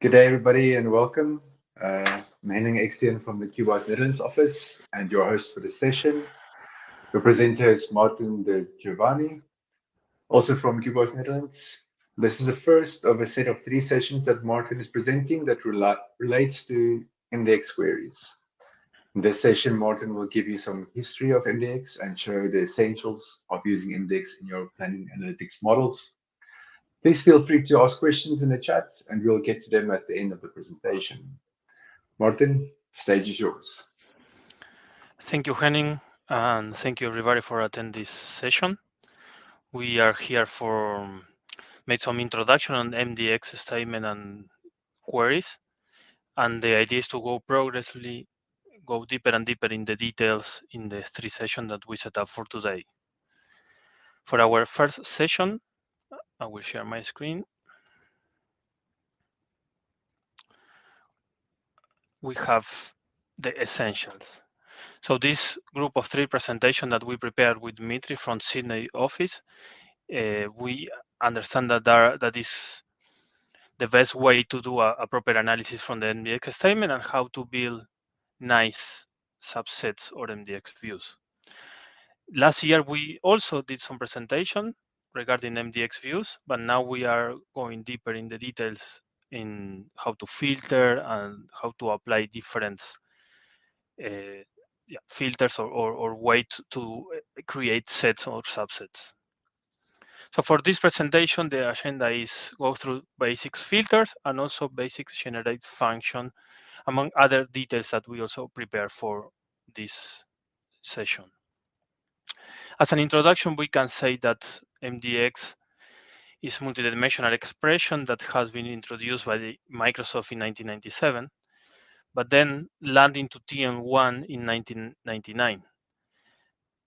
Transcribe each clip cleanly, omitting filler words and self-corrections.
Good day, everybody, and welcome. I'm Henning Extien from the Cuba Netherlands office and your host for the session. Your presenter is Martin de Giovanni, also from Cuba Netherlands. This is the first of a set of three sessions that Martin is presenting that relates to MDX queries. In this session, Martin will give you some history of MDX and show the essentials of using MDX in your planning analytics models. Please feel free to ask questions in the chat and we'll get to them at the end of the presentation. Martin, stage is yours. Thank you, Henning, and thank you everybody for attending this session. We are here for make some introduction on MDX statement and queries, and the idea is to go progressively, go deeper and deeper in the details in the three sessions that we set up for today. For our first session, I will share my screen. We have the essentials. So this group of three presentations that we prepared with Dmitry from Sydney office, we understand that that is the best way to do a proper analysis from the MDX statement and how to build nice subsets or MDX views. Last year, we also did some presentation regarding MDX views, but now we are going deeper in the details in how to filter and how to apply different filters or ways to create sets or subsets. So for this presentation, the agenda is go through basics filters and also basics generate function, among other details that we also prepare for this session. As an introduction, we can say that MDX is multidimensional expression that has been introduced by Microsoft in 1997, but then landing to TM1 in 1999.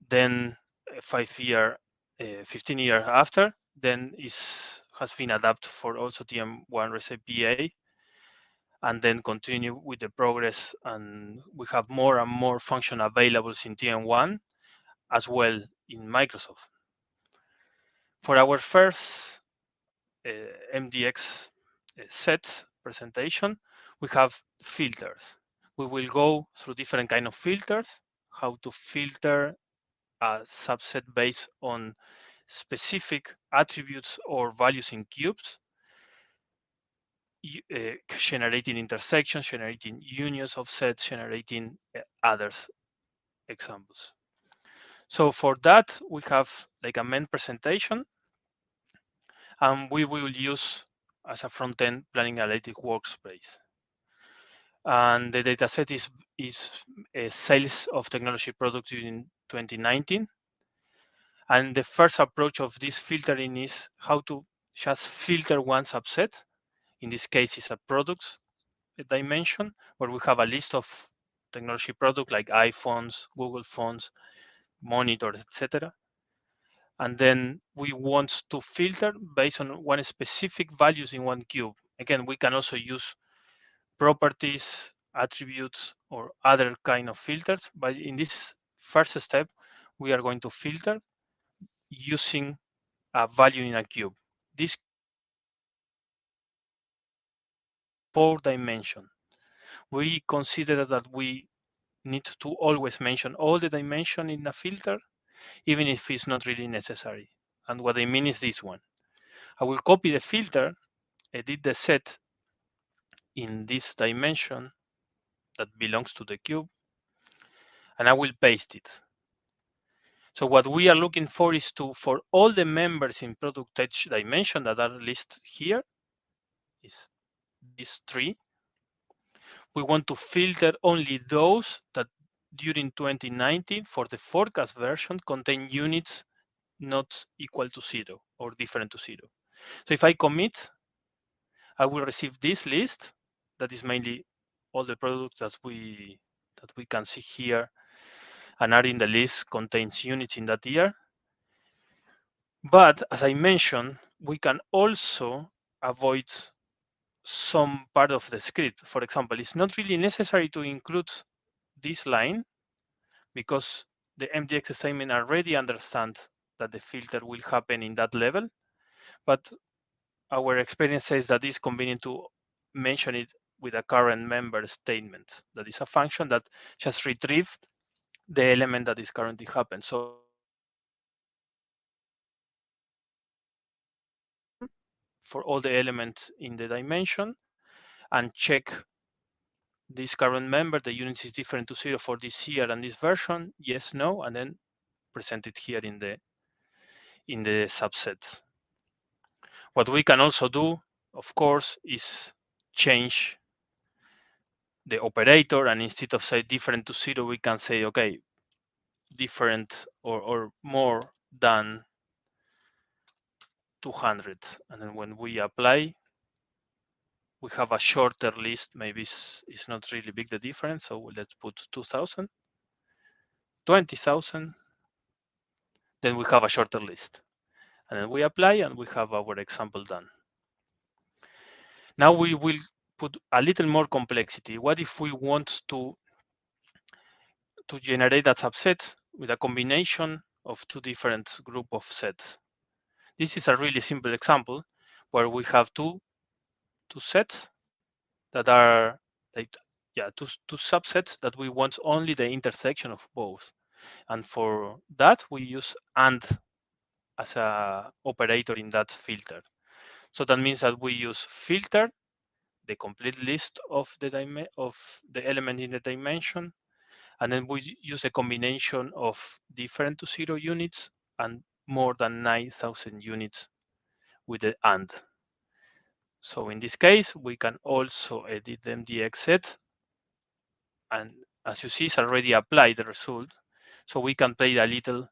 Then 15 years after, then has been adapted for also TM1 recipe A, and then continue with the progress, and we have more and more function available in TM1 as well in Microsoft. For our first MDX set presentation, we have filters. We will go through different kind of filters, how to filter a subset based on specific attributes or values in cubes, generating intersections, generating unions of sets, generating others examples. So for that, we have like a main presentation, and we will use as a front-end planning analytic workspace. And the dataset is a sales of technology products in 2019. And the first approach of this filtering is how to just filter one subset. In this case, it's a products dimension where we have a list of technology products like iPhones, Google phones, monitors, etc. And then we want to filter based on one specific values in one cube. Again, we can also use properties, attributes, or other kind of filters. But in this first step, we are going to filter using a value in a cube. This 4-dimension. We consider that we need to always mention all the dimension in a filter, even if it's not really necessary. And what I mean is this one. I will copy the filter, edit the set in this dimension that belongs to the cube, and I will paste it. So what we are looking for is for all the members in product touch dimension that are listed here, is these three. We want to filter only those that during 2019 for the forecast version contain units not equal to 0 or different to 0. So if I commit, I will receive this list that is mainly all the products that we can see here and are in the list contains units in that year. But as I mentioned, we can also avoid some part of the script. For example, it's not really necessary to include this line because the MDX statement already understand that the filter will happen in that level. But our experience says that it's convenient to mention it with a current member statement. That is a function that just retrieve the element that is currently happened. So we can for all the elements in the dimension and check this current member, the units is different to 0 for this year and this version, yes, no, and then present it here in the subsets. What we can also do, of course, is change the operator, and instead of say different to 0, we can say, okay, different or more than 200. And then when we apply, we have a shorter list. Maybe it's not really big the difference. So let's put 2000, 20,000. Then we have a shorter list. And then we apply and we have our example done. Now we will put a little more complexity. What if we want to generate a subset with a combination of two different group of sets? This is a really simple example where we have two sets that are like two subsets that we want only the intersection of both. And for that we use AND as a operator in that filter. So that means that we use filter, the complete list of the element in the dimension, and then we use a combination of different to 0 units and more than 9,000 units with the AND. So in this case, we can also edit the MDX set, and as you see, it's already applied the result. So we can play a little.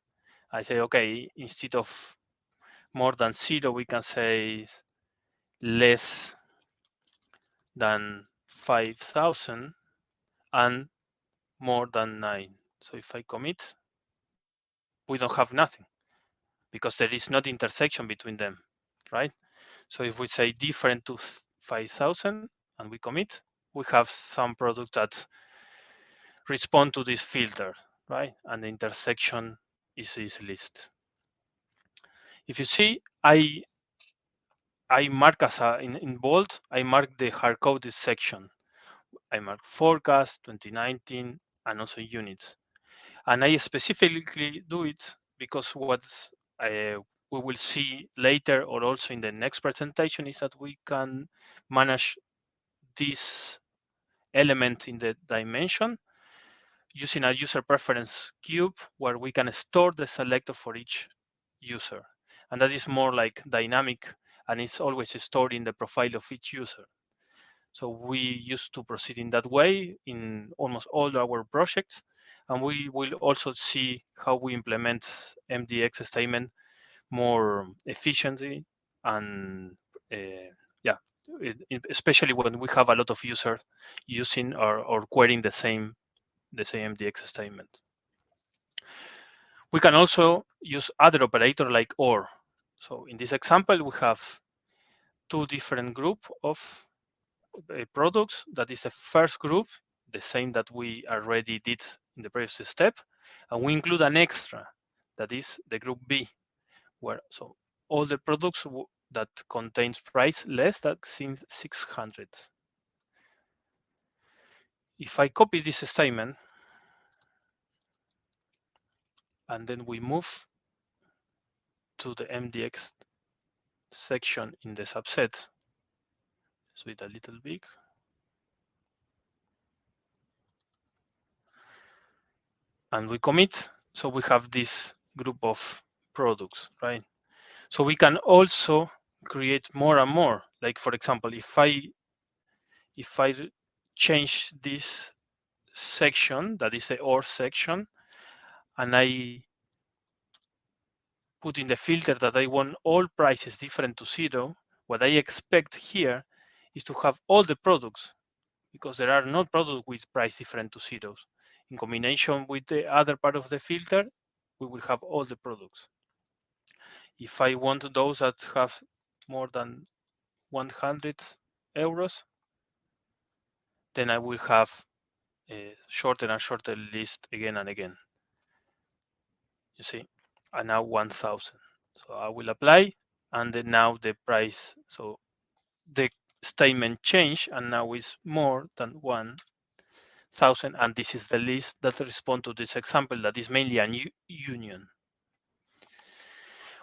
I say, okay, instead of more than 0, we can say less than 5,000 and more than 9. So if I commit, we don't have nothing because there is not intersection between them, right? So if we say different to 5,000 and we commit, we have some products that respond to this filter, right? And the intersection is this list. If you see, I mark as in bold, I mark the hard-coded section. I mark forecast, 2019, and also units. And I specifically do it because what we will see later or also in the next presentation is that we can manage this element in the dimension using a user preference cube where we can store the selector for each user. And that is more like dynamic, and it's always stored in the profile of each user. So we used to proceed in that way in almost all our projects. And we will also see how we implement MDX statement more efficiently and yeah, especially when we have a lot of users using or querying the same MDX statement. We can also use other operator like OR. So in this example, we have two different group of products. That is the first group, the same that we already did in the previous step. And we include an extra, that is the group B, where so all the products that contains price less than 600. If I copy this statement, and then we move to the MDX section in the subset, so it's a little big. And we commit, so we have this group of products, right? So we can also create more and more. Like for example, if I change this section, that is the OR section, and I put in the filter that I want all prices different to 0, what I expect here is to have all the products, because there are no products with price different to 0. In combination with the other part of the filter, we will have all the products. If I want those that have more than 100 euros, then I will have a shorter and shorter list again and again. You see, and now 1,000. So I will apply, and then now the price. So the statement change, and now it's more than 1,000, and this is the list that responds to this example that is mainly a union.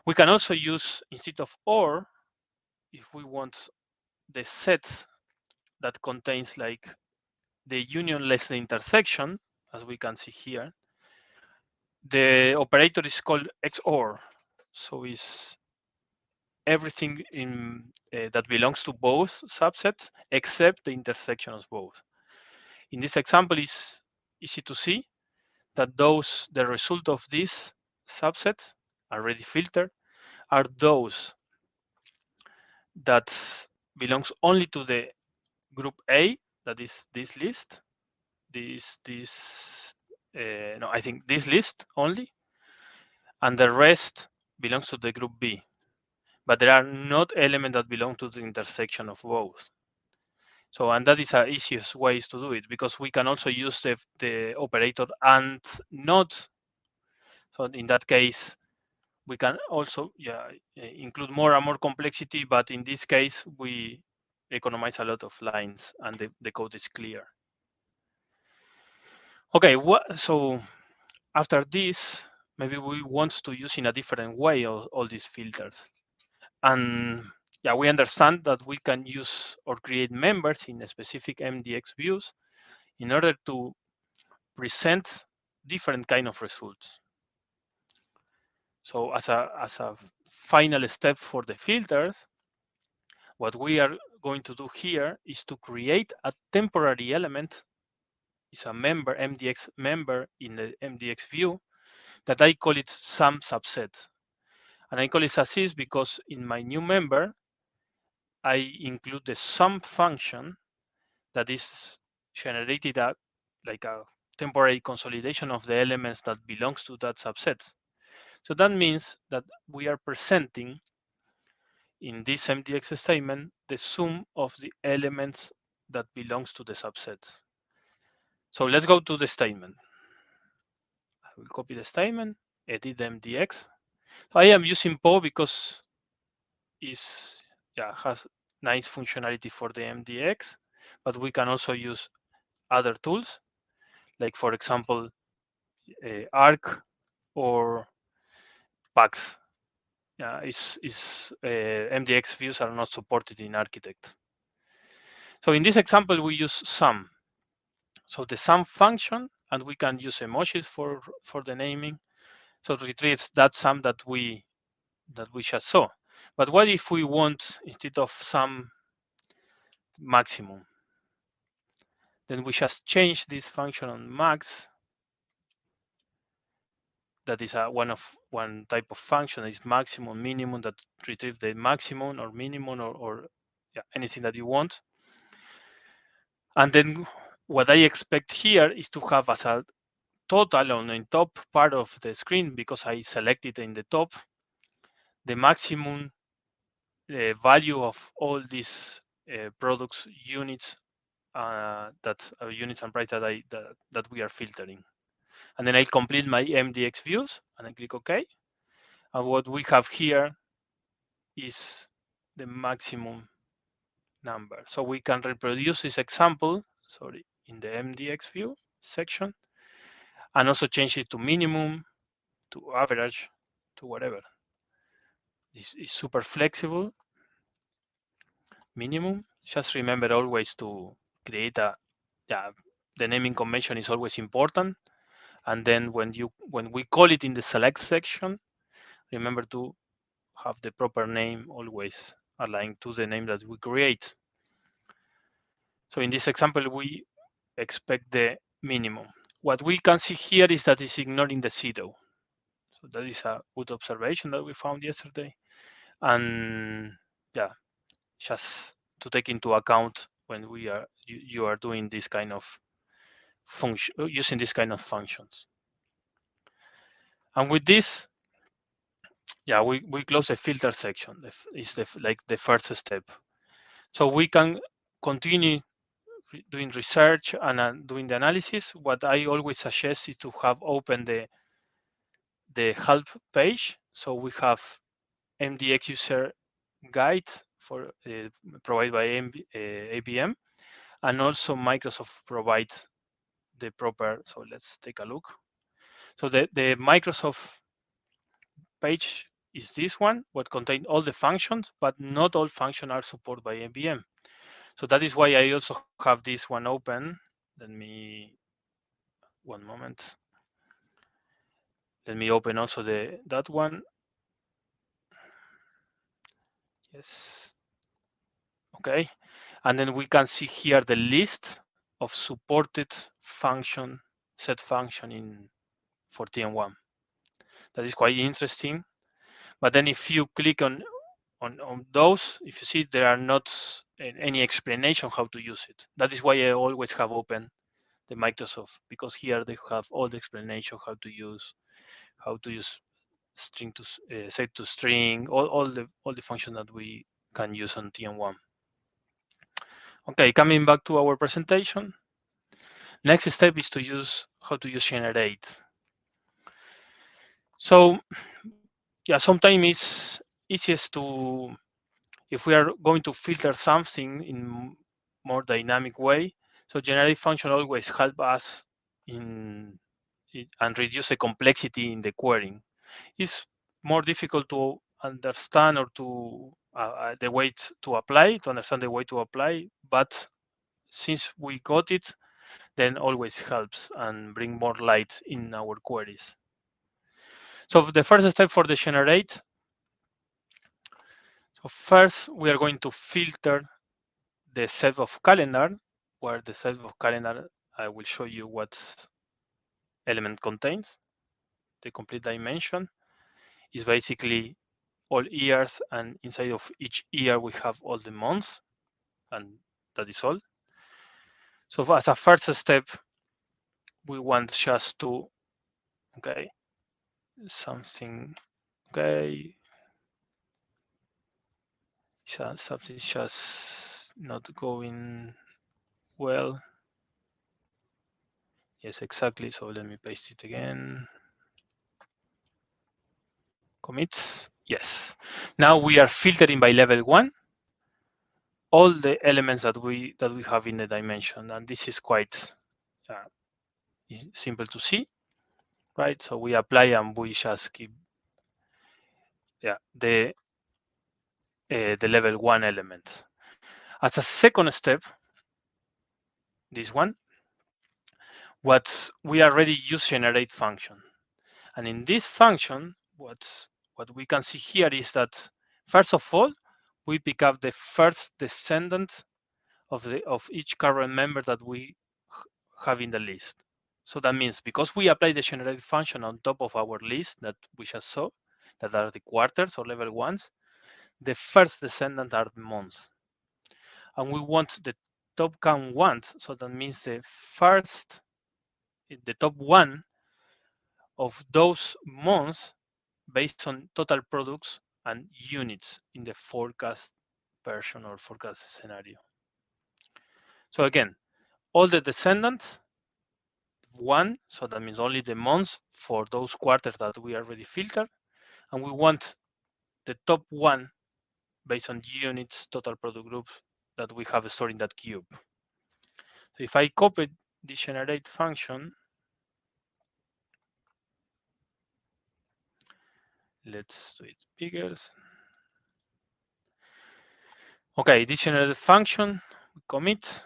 We can also use, instead of OR, if we want the set that contains like the union less the intersection, as we can see here, the operator is called XOR. So it's everything in that belongs to both subsets except the intersection of both. In this example, it's easy to see that the result of this subset already filtered are those that belongs only to the group A, that is this list, no, I think this list only, and the rest belongs to the group B. But there are not elements that belong to the intersection of both. So, and that is the easiest ways to do it, because we can also use the operator and not. So in that case, we can also include more and more complexity, but in this case, we economize a lot of lines and the code is clear. Okay, so after this, maybe we want to use in a different way all these filters. And yeah, we understand that we can use or create members in specific MDX views in order to present different kind of results. So as a final step for the filters, what we are going to do here is to create a temporary element. It's a member, MDX member in the MDX view that I call it some subset. And I call it as is because in my new member, I include the sum function that is generated like a temporary consolidation of the elements that belongs to that subset. So that means that we are presenting in this MDX statement the sum of the elements that belongs to the subset. So let's go to the statement. I will copy the statement, edit the MDX. So I am using PO because it has nice functionality for the MDX, but we can also use other tools, like for example, ARC or PAX. MDX views are not supported in Architect. So in this example, we use sum. So the sum function, and we can use emojis for the naming. So it retrieves that sum that we just saw. But what if we want, instead of sum, maximum? Then we just change this function on max. That is one type of function is maximum, minimum, that retrieve the maximum or minimum or anything that you want. And then what I expect here is to have as a total on the top part of the screen, because I selected in the top, the maximum value of all these products units units and price that we are filtering. And then I complete my MDX views and I click OK. And what we have here is the maximum number. So we can reproduce this example, in the MDX view section, and also change it to minimum, to average, to whatever. This is super flexible. Minimum. Just remember always to create the naming convention is always important. And then when we call it in the select section, remember to have the proper name always aligned to the name that we create. So in this example, we expect the minimum. What we can see here is that it's ignoring the 0. So that is a good observation that we found yesterday. And just to take into account when you are doing this kind of function, using this kind of functions. And with this, we close the filter section. It's like the first step. So we can continue doing research and doing the analysis. What I always suggest is to have open the help page. So we have MDX user guide for provided by IBM, and also Microsoft provides the proper. So let's take a look. So the Microsoft page is this one, what contains all the functions, but not all functions are supported by IBM. So that is why I also have this one open. Let me, one moment. Let me open also that one. Yes. Okay. And then we can see here the list of supported function, set function for TM1. That is quite interesting. But then if you click on those, if you see, there are not any explanation how to use it. That is why I always have open the Microsoft, because here they have all the explanation how to use string to set to string, all the functions that we can use on TM1. Okay, coming back to our presentation. Next step is to use how to use generate. So yeah, sometimes it's easiest to, if we are going to filter something in more dynamic way. So generate function always help us in and reduce the complexity in the querying. It's more difficult to understand or to the way to apply, to understand the way to apply, but since we got it, then always helps and bring more light in our queries. So the first step for the generate, so first we are going to filter the set of calendar, where the set of calendar, I will show you what element contains. The complete dimension is basically all years, and inside of each year we have all the months, and that is all. So as a first step, we want just to, okay, something, okay, something just not going well. Yes, exactly. So let me paste it again. Commits. Yes. Now we are filtering by level 1 all the elements that we have in the dimension, and this is quite uh, simple to see, right? So we apply and we just keep, yeah, the level 1 elements. As a second step, this one, what we already use generate function, and in this function, what we can see here is that first of all, we pick up the first descendant of each current member that we have in the list. So that means because we apply the generate function on top of our list that we just saw, that are the quarters or level 1s, the first descendant are the months. And we want the top count ones, so that means the top one of those months based on total products and units in the forecast version or forecast scenario. So again, all the descendants, one, so that means only the months for those quarters that we already filtered, and we want the top one based on units, total product groups that we have stored in that cube. So if I copy the generate function, let's do it bigger. Okay, this generate function, we commit,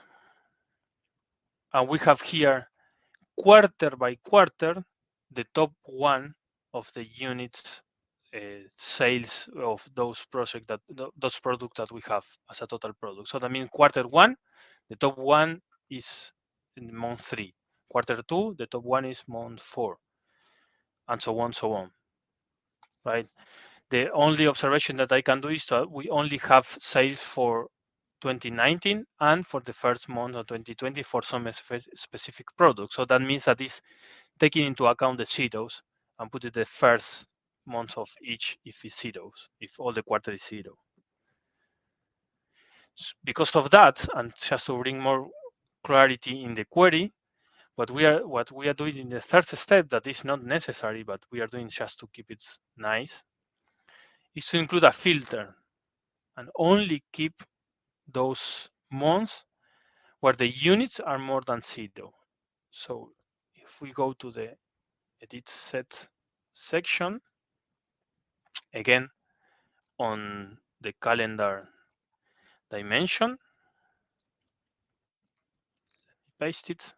and we have here quarter by quarter the top one of the units sales of those projects those products that we have as a total product. So that means quarter one, the top one is in month 3. Quarter 2, the top one is month 4, and so on, right? The only observation that I can do is that we only have sales for 2019 and for the first month of 2020 for some specific products. So that means that it's taking into account the zeros and put it the first month of each if it's zeros, if all the quarter is 0. Because of that, and just to bring more clarity in the query, what we are doing in the third step that is not necessary, but we are doing just to keep it nice, is to include a filter. and only keep those months where the units are more than 0. So if we go to the edit set section, again on the calendar dimension, paste it,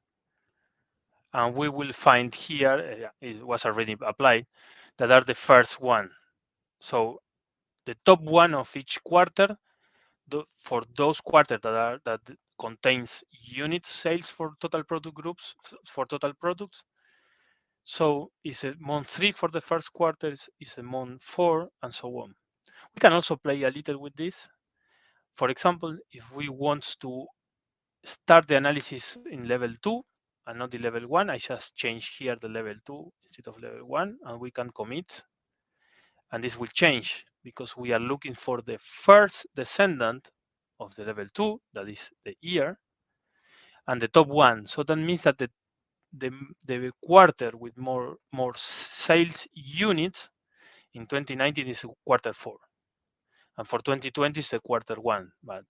and we will find here, it was already applied, that are the first one. So the top one of each quarter, for those quarters that contains unit sales for total product groups, for total products. So is a month 3 for the first quarter, is a month 4, and so on. We can also play a little with this. For example, if we want to start the analysis in level 2 and not the level 1, I just change here the level 2 instead of level 1, and we can commit. And this will change because we are looking for the first descendant of the level 2, that is the year, and the top one. So that means that the quarter with more sales units in 2019 is quarter 4, and for 2020 is the quarter 1. But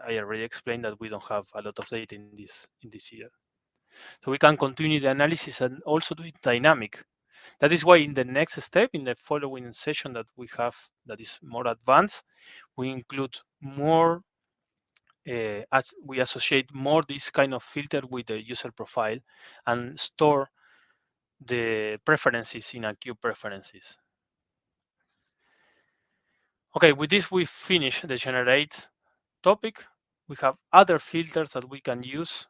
I already explained that we don't have a lot of data in this year. So we can continue the analysis and also do it dynamic. That is why in the next step, in the following session that we have that is more advanced, we include more, as we associate more this kind of filter with the user profile and store the preferences in a queue preferences. Okay, with this we finish the generate topic. We have other filters that we can use,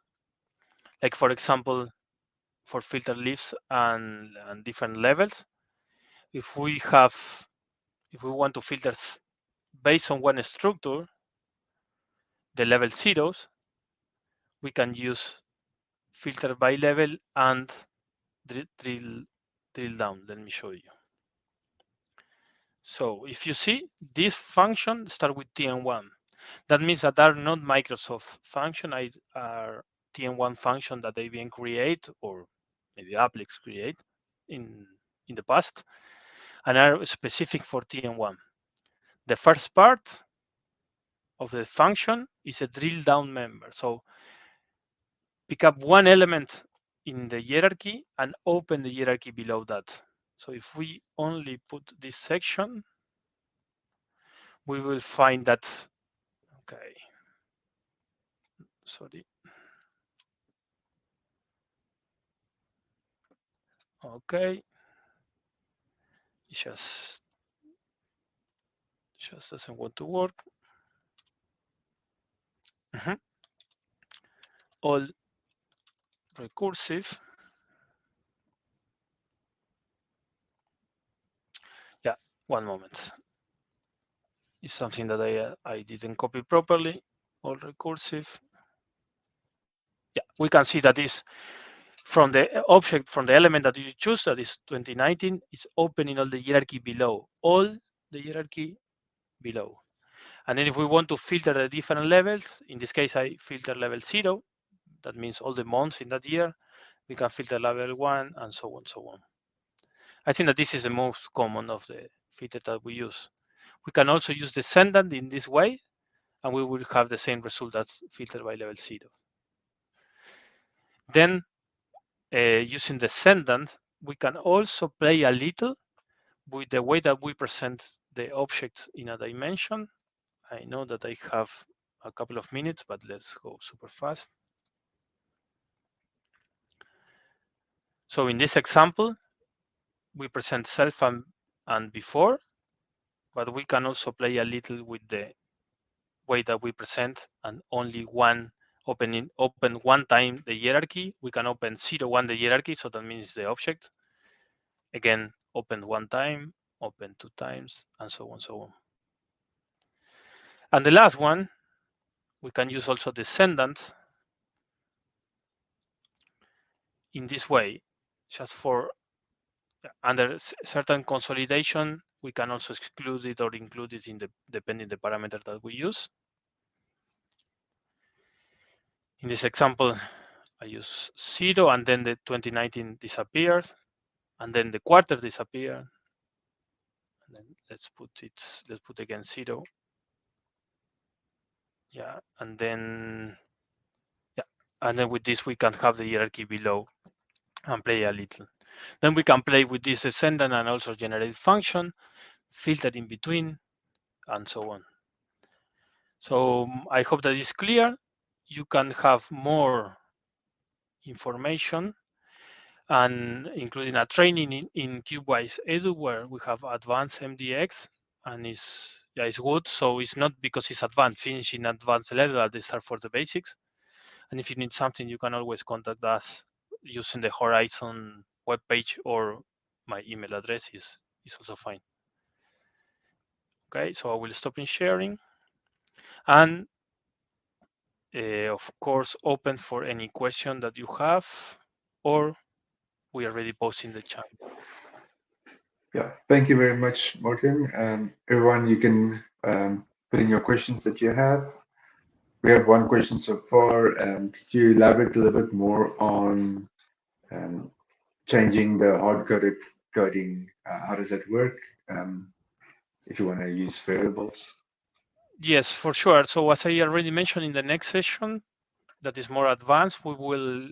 like for example, for filter leaves and different levels. If we want to filter based on one structure, the level zeros, we can use filter by level and drill down. Let me show you. So if you see, this function start with TN1. That means that are not Microsoft function, are TN1 function that IBM create, or maybe Applex create in the past, and are specific for TN1. The first part of the function is a drill down member. So pick up one element in the hierarchy and open the hierarchy below that. So if we only put this section, we will find that, okay, sorry. Okay, it just doesn't want to work. All recursive. Yeah, one moment. It's something that I didn't copy properly. All recursive. Yeah, we can see that is from the object, from the element that you choose, that is 2019, it's opening all the hierarchy below, all the hierarchy below. And then if we want to filter the different levels, in this case, I filter level 0. That means all the months in that year. We can filter level 1 and so on, so on. I think that this is the most common of the filter that we use. We can also use descendant in this way, and we will have the same result as filter by level 0. Then using descendant, we can also play a little with the way that we present the objects in a dimension. I know that I have a couple of minutes, but let's go super fast. So in this example, we present self and before, but we can also play a little with the way that we present and only one open one time the hierarchy. We can open 0, 1 the hierarchy, so that means the object. Again, open one time, open 2 times, and so on, so on. And the last one, we can use also descendant in this way, just for under certain consolidation, we can also exclude it or include it in the depending the parameter that we use. In this example, I use 0 and then the 2019 disappeared, and then the quarter disappeared. And then let's put again 0. Yeah, and then with this we can have the hierarchy below and play a little. Then we can play with this descendant and also generate function, filter in between, and so on. So I hope that is clear. You can have more information and including a training in CubeWise Edu where we have advanced MDX and it's good. So it's not because it's advanced, finishing advanced level that they start for the basics. And if you need something, you can always contact us using the Horizon webpage or my email address is also fine. Okay, so I will stop in sharing and of course open for any question that you have or we are already posting the chat. Yeah, thank you very much, Martin. Everyone, you can put in your questions that you have. We have one question so far. Could you elaborate a little bit more on um, changing the hard-coded coding? How does that work? If you want to use variables. Yes, for sure. So as I already mentioned in the next session, that is more advanced, we will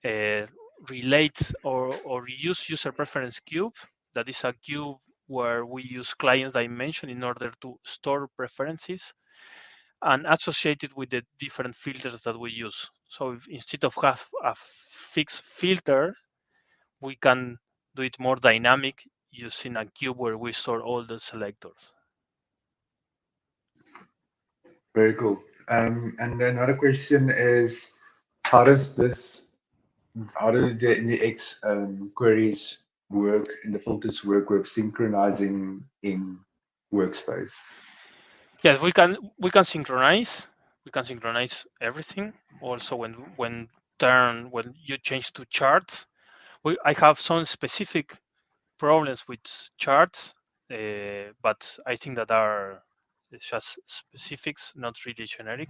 uh, relate or use user preference cube. That is a cube where we use client dimension in order to store preferences and associate it with the different filters that we use. So if instead of have a fixed filter, we can do it more dynamic using a cube where we store all the selectors. Very cool. And another question is, how does this, how do the MDX queries work and the filters work with synchronizing in workspace? Yes, we can synchronize. We can synchronize everything. Also, when you change to charts, I have some specific problems with charts, but I think that are just specifics, not really generic.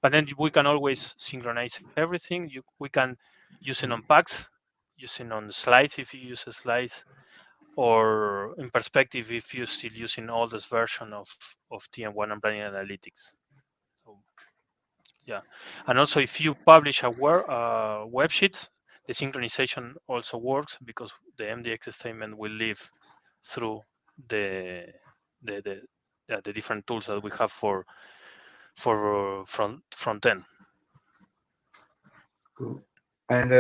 But then we can always synchronize everything. We can use it on packs, using on slides if you use slides, or in perspective if you're still using oldest version of TM1 and planning analytics. So yeah, and also if you publish a web sheet, the synchronization also works because the MDX statement will live through the the the, the different tools that we have for front end. Cool. And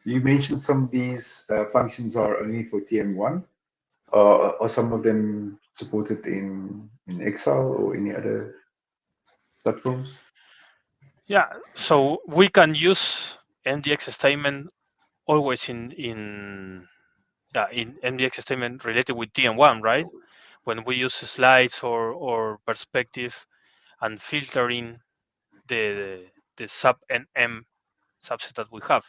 you mentioned some of these functions are only for TM1. Are some of them supported in Excel or any other platforms? Yeah, so we can use MDX statement always in MDX statement related with TM1, right? When we use slides or perspective and filtering the sub NM subset that we have,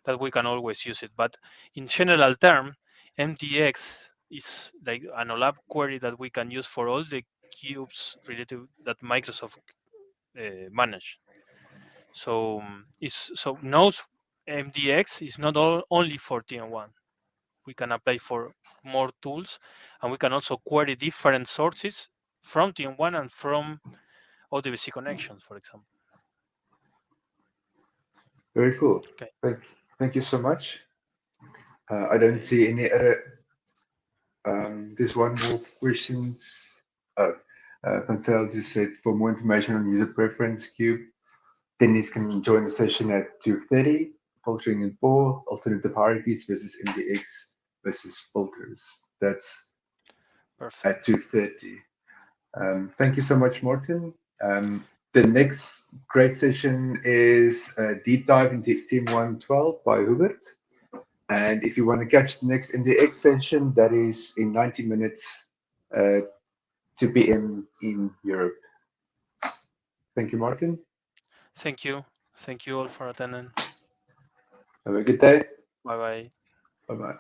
that we can always use it. But in general term, MDX is like an OLAP query that we can use for all the cubes related that Microsoft manage. So so Node MDX is not only for TM1. We can apply for more tools, and we can also query different sources from TM1 and from ODBC connections, for example. Very cool. Okay, Thank, thank you so much. I don't see any other. There's one more questions. Oh, Pansel just said for more information on user preference cube, Dennis can join the session at 2:30. Filtering in 4, alternative hierarchies versus MDX versus filters. That's perfect. at 2:30. Thank you so much, Morten. The next great session is a deep dive into Team 112 by Hubert. And if you want to catch the next MDX session, that is in 90 minutes, 2 p.m. in Europe. Thank you, Martin. Thank you. Thank you all for attending. Have a good day. Bye bye. Bye bye.